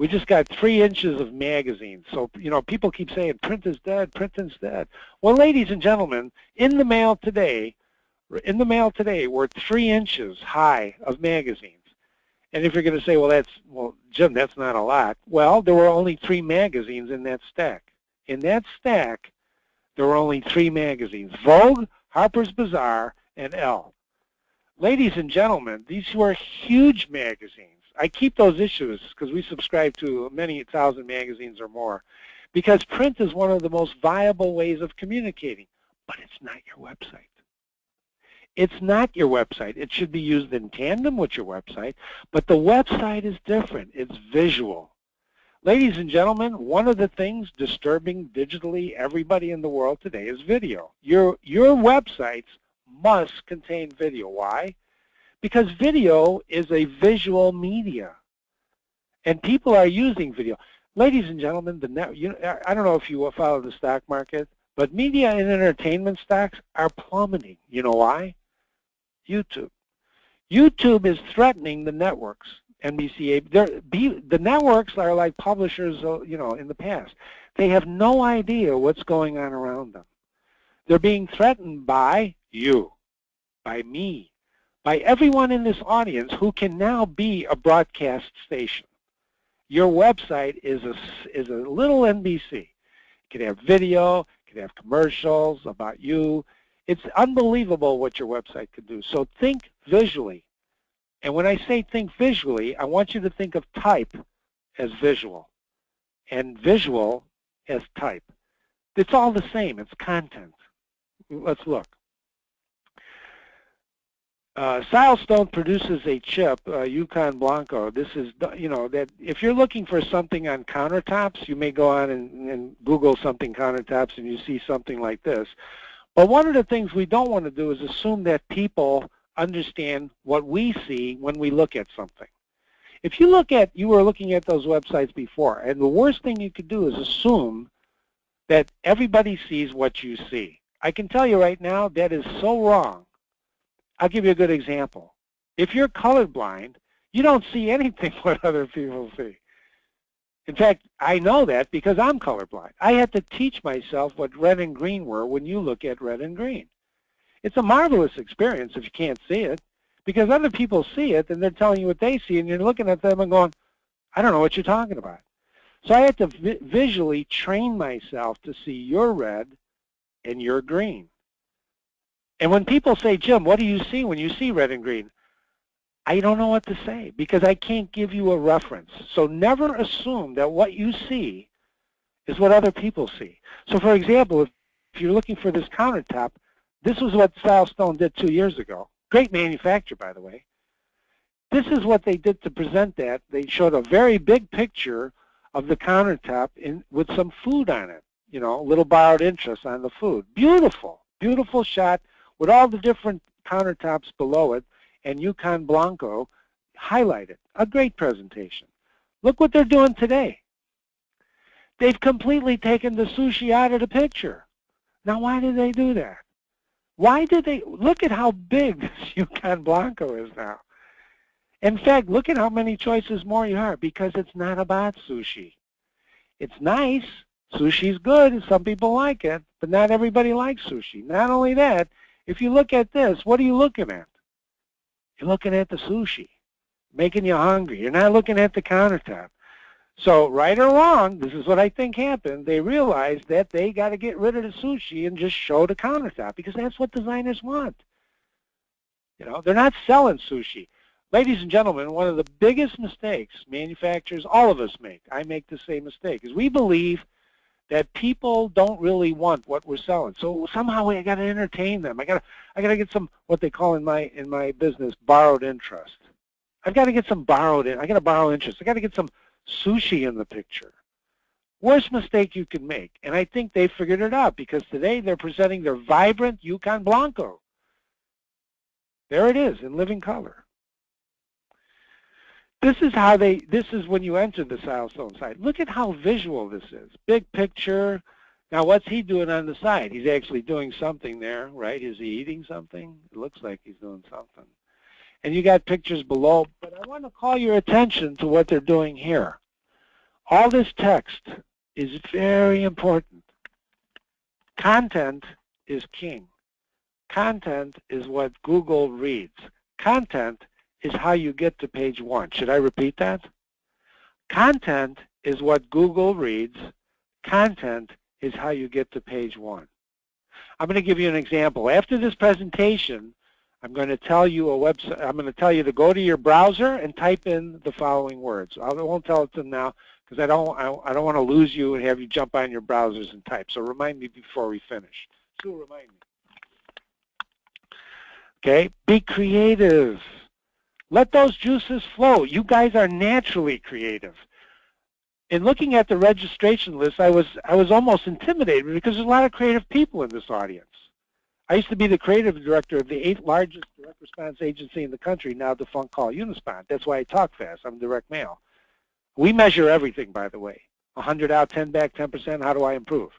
We just got 3 inches of magazines. So, you know, people keep saying print is dead, print is dead. Well, ladies and gentlemen, in the mail today were 3 inches high of magazines. And if you're going to say, well, Jim, that's not a lot. Well, there were only 3 magazines in that stack. In that stack, there were only 3 magazines: Vogue, Harper's Bazaar, and Elle. Ladies and gentlemen, these were huge magazines. I keep those issues because we subscribe to many thousand magazines or more, because print is one of the most viable ways of communicating, but it's not your website. It's not your website. It should be used in tandem with your website, but the website is different. It's visual. Ladies and gentlemen, one of the things disturbing digitally everybody in the world today is video. Your websites must contain video. Why? Because video is a visual media, and people are using video. Ladies and gentlemen, I don't know if you follow the stock market, but media and entertainment stocks are plummeting. You know why? YouTube. YouTube is threatening the networks. NBC, the networks are like publishers, you know, in the past. They have no idea what's going on around them. They're being threatened by you, by me, by everyone in this audience who can now be a broadcast station. Your website is a little NBC. It can have video, it can have commercials about you. It's unbelievable what your website can do. So think visually. And when I say think visually, I want you to think of type as visual and visual as type. It's all the same. It's content. Let's look. Silestone produces a chip, Yukon Blanco. This is, you know, that if you're looking for something on countertops, you may go on and Google something countertops and you see something like this. But one of the things we don't want to do is assume that people understand what we see when we look at something. If you were looking at those websites before, and the worst thing you could do is assume that everybody sees what you see. I can tell you right now that is so wrong. I'll give you a good example. If you're colorblind, you don't see anything what other people see. In fact, I know that because I'm colorblind. I had to teach myself what red and green were when you look at red and green. It's a marvelous experience if you can't see it, because other people see it and they're telling you what they see, and you're looking at them and going, I don't know what you're talking about. So I had to visually train myself to see your red and your green. And when people say, Jim, what do you see when you see red and green? I don't know what to say because I can't give you a reference. So never assume that what you see is what other people see. So for example, if you're looking for this countertop, this was what Silestone did 2 years ago. Great manufacturer, by the way. This is what they did to present that. They showed a very big picture of the countertop with some food on it, you know, a little borrowed interest on the food. Beautiful, beautiful shot with all the different countertops below it, and Yukon Blanco highlighted. A great presentation. Look what they're doing today. They've completely taken the sushi out of the picture. Now, why did they do that? Why did they? Look at how big this Yukon Blanco is now. In fact, look at how many choices more you have, because it's not about sushi. It's nice. Sushi's good. Some people like it, but not everybody likes sushi. Not only that, if you look at this, what are you looking at? You're looking at the sushi, making you hungry. You're not looking at the countertop. So right or wrong, this is what I think happened. They realized that they got to get rid of the sushi and just show the countertop, because that's what designers want. You know, they're not selling sushi. Ladies and gentlemen, one of the biggest mistakes manufacturers, all of us make, I make the same mistake, is we believe that people don't really want what we're selling. So somehow I got to entertain them. I got to get some, what they call in my business, borrowed interest. I've got to get some borrowed in. I got to borrow interest. I got to get some sushi in the picture. Worst mistake you can make. And I think they figured it out, because today they're presenting their vibrant Yukon Blanco. There it is in living color. This is when you enter the Silestone site. Look at how visual this is. Big picture. Now what's he doing on the side? He's actually doing something there, right? Is he eating something? It looks like he's doing something. And you got pictures below, but I want to call your attention to what they're doing here. All this text is very important. Content is king. Content is what Google reads. Content is how you get to page 1. Should I repeat that? Content is what Google reads. Content is how you get to page 1. I'm going to give you an example. After this presentation, I'm going to tell you a website. I'm going to tell you to go to your browser and type in the following words. I won't tell it to them now because I don't want to lose you and have you jump on your browsers and type. So remind me before we finish. Sue, remind me. Okay, be creative. Let those juices flow. You guys are naturally creative. In looking at the registration list, I was almost intimidated because there's a lot of creative people in this audience. I used to be the creative director of the 8th largest direct response agency in the country, now defunct, called Unispond. That's why I talk fast. I'm direct mail. We measure everything, by the way. 100 out, 10 back, 10%. How do I improve?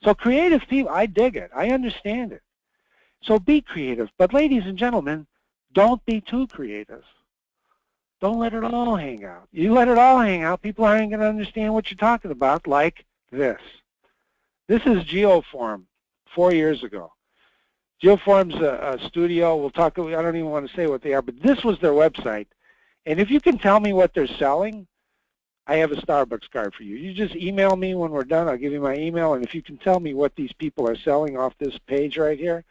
So creative people, I dig it. I understand it. So be creative. But ladies and gentlemen, don't be too creative. Don't let it all hang out. You let it all hang out, people aren't going to understand what you're talking about, like this. This is Geoform 4 years ago. Geoform's a studio. We'll talk. I don't even want to say what they are, but this was their website. And if you can tell me what they're selling, I have a Starbucks card for you. You just email me when we're done. I'll give you my email. And if you can tell me what these people are selling off this page right here,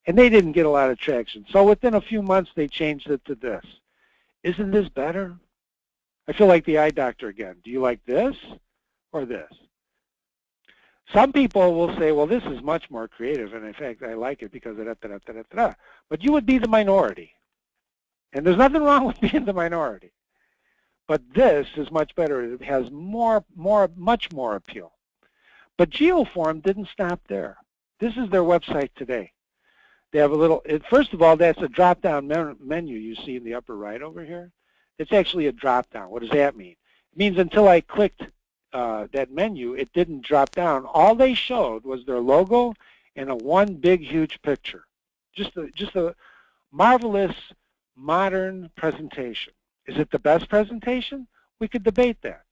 and they didn't get a lot of traction. So within a few months, they changed it to this. Isn't this better? I feel like the eye doctor again. Do you like this or this? Some people will say, well, this is much more creative, and in fact, I like it because of da-da-da-da-da-da. But you would be the minority. And there's nothing wrong with being the minority. But this is much better. It has much more appeal. But Geoform didn't stop there. This is their website today. They have a little, first of all, that's a drop-down menu you see in the upper right over here. It's actually a drop-down. What does that mean? It means until I clicked that menu, it didn't drop down. All they showed was their logo and a one big, huge picture. Just a marvelous, modern presentation. Is it the best presentation? We could debate that.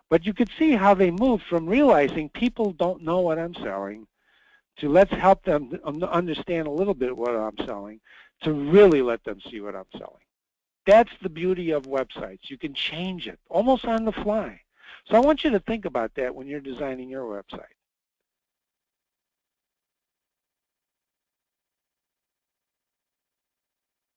But you could see how they moved from realizing people don't know what I'm selling to let's help them understand a little bit what I'm selling, to really let them see what I'm selling. That's the beauty of websites. You can change it almost on the fly. So I want you to think about that when you're designing your website.